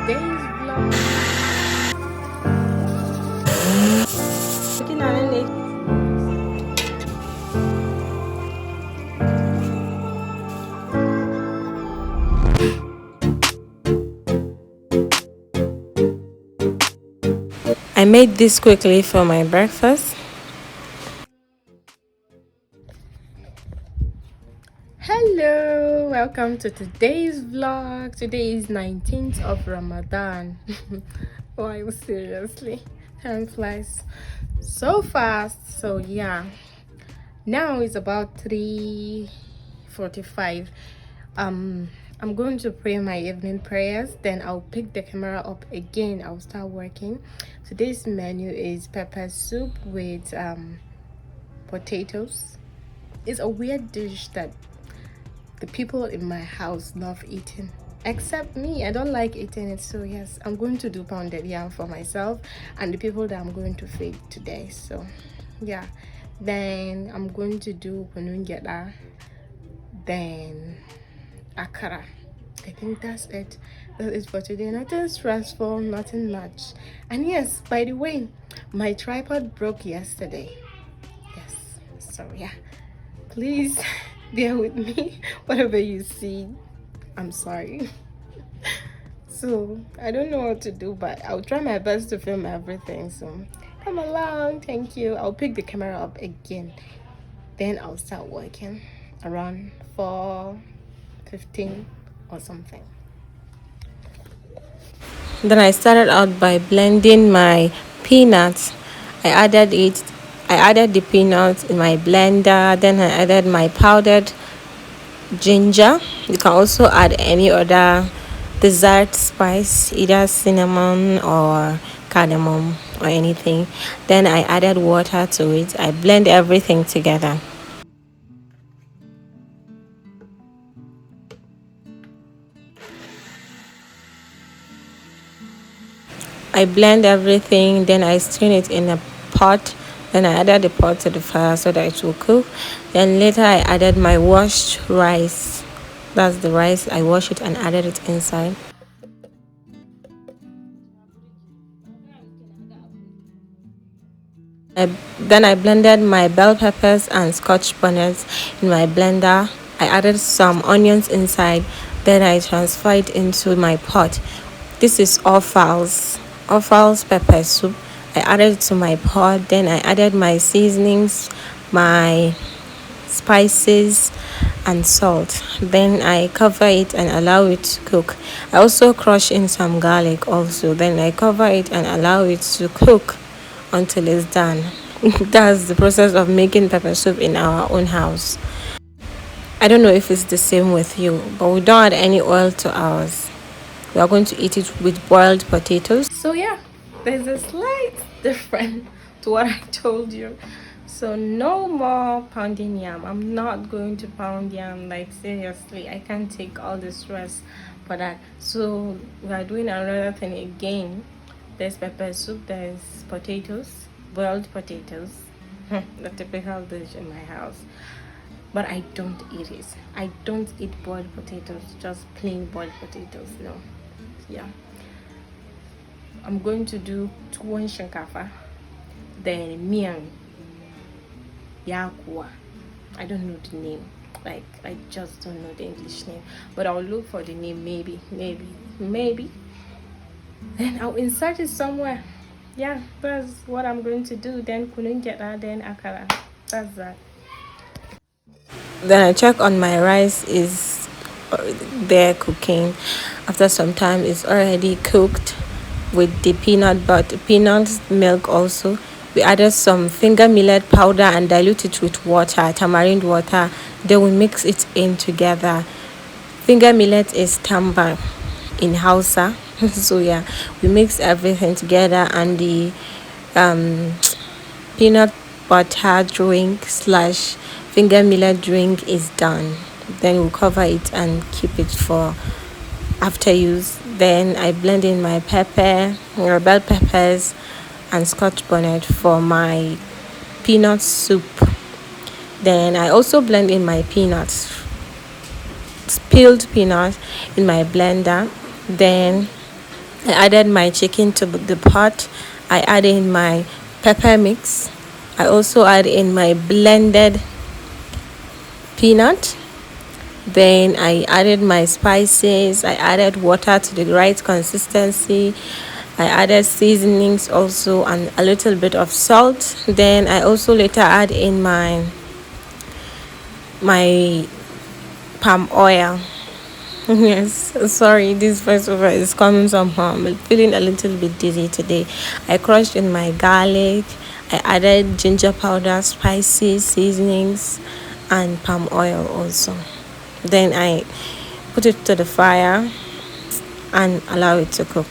today's vlog. I made this quickly for my breakfast. Hello, welcome to today's vlog. Today is 19th of Ramadan. Wow, seriously, time flies so fast. So yeah, now it's about 3:45. I'm going to pray my evening prayers, then I'll pick the camera up again. I'll start working. Today's menu is pepper soup with potatoes. It's a weird dish that the people in my house love eating, except me. I don't like eating it. So yes, I'm going to do pounded yam for myself and the people that I'm going to feed today. So yeah, then I'm going to do kunungeta, then akara. I think that's it. That is for today. Nothing stressful, nothing much. And yes, by the way, my tripod broke yesterday. Yes, so yeah, please bear with me. Whatever you see, I'm sorry. So I don't know what to do, but I'll try my best to film everything. So come along. Thank you. I'll pick the camera up again, then I'll start working around 4:15 or something. Then I started out by blending my peanuts. I added it. I added the peanuts in my blender. Then I added my powdered ginger. You can also add any other dessert spice, either cinnamon or cardamom or anything. Then I added water to it. I blend everything together. I blend everything, then I strain it in a pot. Then I added the pot to the fire so that it will cook. Then later I added my washed rice. That's the rice. I washed it and added it inside. Then I blended my bell peppers and scotch bonnets in my blender. I added some onions inside. Then I transferred it into my pot. This is offals pepper soup. I added it to my pot. Then I added my seasonings, my spices and salt. Then I cover it and allow it to cook. I also crush in some garlic also. Then I cover it and allow it to cook until it's done. That's the process of making pepper soup in our own house. I don't know if it's the same with you, but we don't add any oil to ours. We are going to eat it with boiled potatoes. So yeah, there's a slight difference to what I told you. So no more pounding yam. I'm not going to pound yam, like seriously. I can't take all the stress for that. So we are doing another thing again. There's pepper soup, there's potatoes, boiled potatoes. The typical dish in my house. But I don't eat it. I don't eat boiled potatoes, just plain boiled potatoes. No. Yeah. I'm going to do Tuwon shinkafa, then miyan, kuwa. I don't know the name. Like, I just don't know the English name. But I'll look for the name, maybe. Then I'll insert it somewhere. Yeah, that's what I'm going to do. Then kunungeta, then akara. That's that. Then I check on my rice is there cooking. After some time, it's already cooked with the peanut milk also. We added some finger millet powder and dilute it with water, tamarind water. Then we mix it in together. Finger millet is tamba in Hausa. So yeah, we mix everything together, and the peanut butter drink slash finger millet drink is done. Then we'll cover it and keep it for after use. Then I blend in my bell peppers and scotch bonnet for my peanut soup. Then I also blend in my peanuts, peeled peanuts, in my blender. Then I added my chicken to the pot. I added in my pepper mix. I also add in my blended peanut. Then I added my spices. I added water to the right consistency. I added seasonings also and a little bit of salt. Then I also later add in my palm oil. Yes, sorry, this voiceover is coming somehow. I'm feeling a little bit dizzy today. I crushed in my garlic. I added ginger powder, spices, seasonings, and palm oil also. Then I put it to the fire and allow it to cook.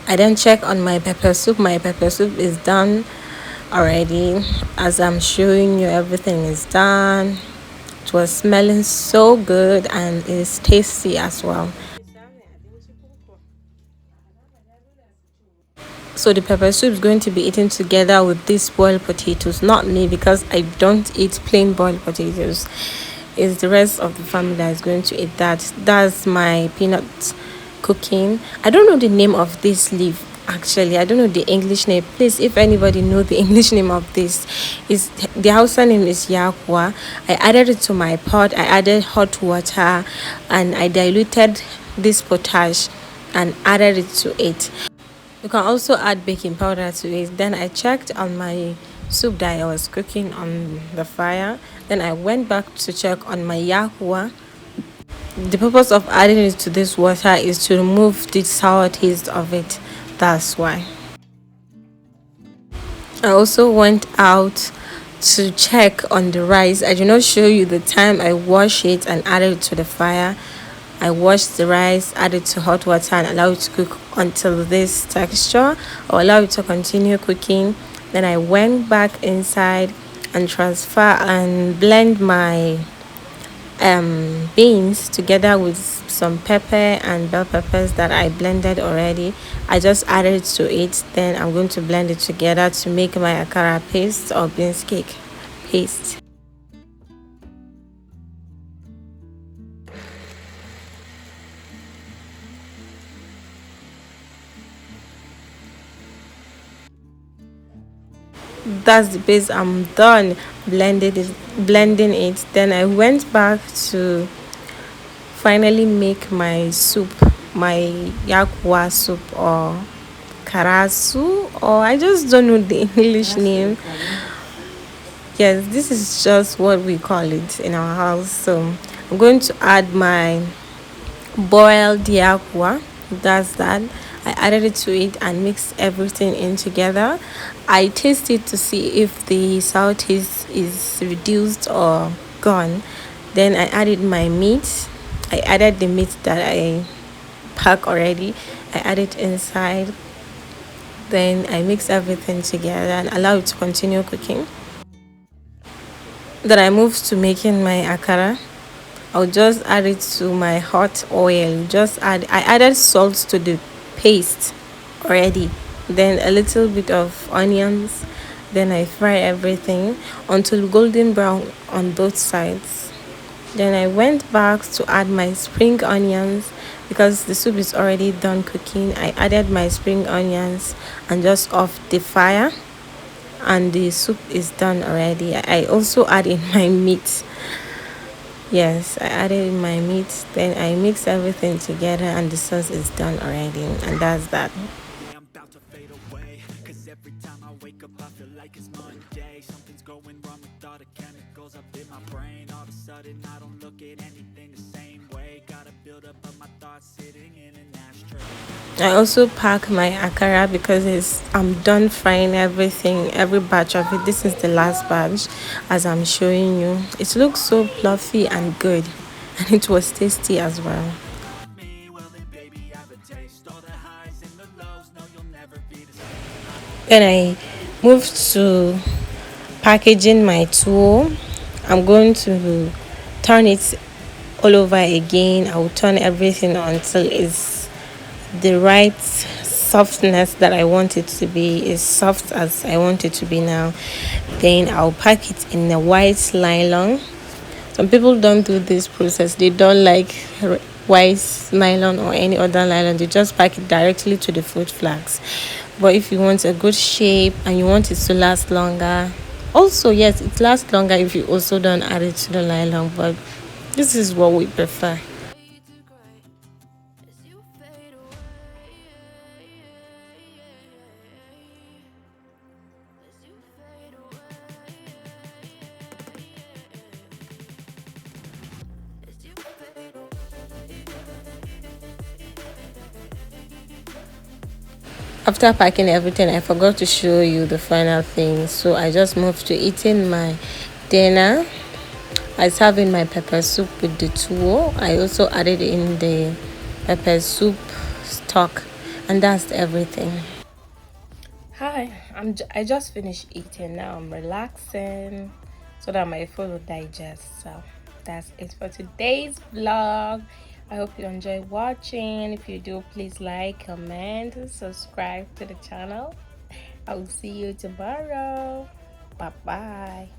I then check on my pepper soup. My pepper soup is done already. As I'm showing you, everything is done. It was smelling so good and it's tasty as well. So the pepper soup is going to be eaten together with these boiled potatoes. Not me, because I don't eat plain boiled potatoes. It's the rest of the family that is going to eat that. That's my peanut cooking. I don't know the name of this leaf. Actually, I don't know the English name. Please, if anybody know the English name of this, is the Hausa name is yakwa. I added it to my pot. I added hot water, and I diluted this potash and added it to it. You can also add baking powder to it. Then I checked on my soup that I was cooking on the fire. Then I went back to check on my yahua. The purpose of adding it to this water is to remove the sour taste of it. That's why. I also went out to check on the rice. I did not show you the time I wash it and added it to the fire. I washed the rice, added to hot water, and allow it to cook until this texture, or allow it to continue cooking. Then I went back inside and transfer and blend my beans together with some pepper and bell peppers that I blended already. I just added to it. Then I'm going to blend it together to make my akara paste or beans cake paste. That's the base. I'm done blending it. Then I went back to finally make my soup, my yakwa soup, or karasu, or I just don't know the English name. Yes, this is just what we call it in our house. So I'm going to add my boiled yakwa. That's that. I added it to it and mixed everything in together. I tasted to see if the sour taste is reduced or gone. Then I added my meat. I added the meat that I pack already. I added inside. Then I mix everything together and allow it to continue cooking. Then I moved to making my akara. I'll just add it to my hot oil. I added salt to the paste already. Then a little bit of onions. Then I fry everything until golden brown on both sides. Then I went back to add my spring onions because the soup is already done cooking. I added my spring onions and just off the fire, and the soup is done already. I also add in my meat. Yes, I added in my meat, then I mix everything together and the sauce is done already, and that's that. I'm about to fade away, 'cause every time I wake up I feel like it's Monday. Something's going wrong with all the chemicals up in my brain. All of a sudden I don't look at anything the same way. Gotta build up of my thoughts sitting in an ashtray. I also pack my akara because I'm done frying everything, every batch of it. This is the last batch, as I'm showing you. It looks so fluffy and good, and it was tasty as well. Then I moved to packaging my tuwo. I'm going to turn it all over again. I will turn everything until it's the right softness that I want it to be, as soft as I want it to be now. Then I'll pack it in a white nylon. Some people don't do this process. They don't like white nylon or any other nylon. They just pack it directly to the food flags. But if you want a good shape and you want it to last longer, also yes, it lasts longer if you also don't add it to the nylon. But this is what we prefer. After packing everything, I forgot to show you the final thing. So I just moved to eating my dinner. I served in my pepper soup with the tuwo. I also added in the pepper soup stock, and that's everything. Hi, I just finished eating now. I'm relaxing so that my food will digest. So that's it for today's vlog. I hope you enjoy watching. If you do, please like, comment, subscribe to the channel. I will see you tomorrow. Bye bye.